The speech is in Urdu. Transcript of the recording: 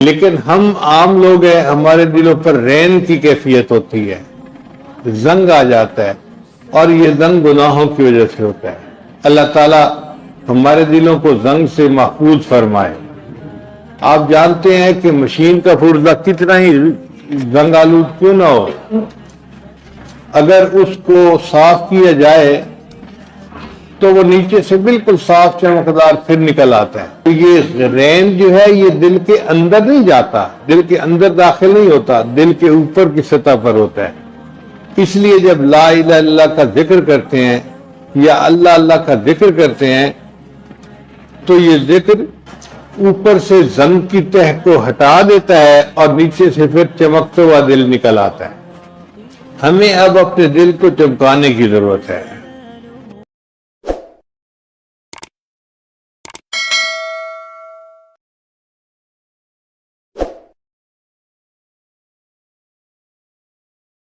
لیکن ہم عام لوگ ہیں، ہمارے دلوں پر رین کی کیفیت ہوتی ہے، زنگ آ جاتا ہے، اور یہ زنگ گناہوں کی وجہ سے ہوتا ہے۔ اللہ تعالیٰ ہمارے دلوں کو زنگ سے محفوظ فرمائے۔ آپ جانتے ہیں کہ مشین کا پرزہ کتنا ہی زنگ آلود کیوں نہ ہو، اگر اس کو صاف کیا جائے تو وہ نیچے سے بالکل صاف چمکدار پھر نکل آتا ہے۔ یہ رین جو ہے یہ دل کے اندر نہیں جاتا، دل کے اندر داخل نہیں ہوتا، دل کے اوپر کی سطح پر ہوتا ہے۔ اس لیے جب لا الہ الا اللہ کا ذکر کرتے ہیں یا اللہ اللہ کا ذکر کرتے ہیں تو یہ ذکر اوپر سے زنگ کی تہ کو ہٹا دیتا ہے اور نیچے سے پھر چمکتا ہوا دل نکل آتا ہے۔ ہمیں اب اپنے دل کو چمکانے کی ضرورت ہے۔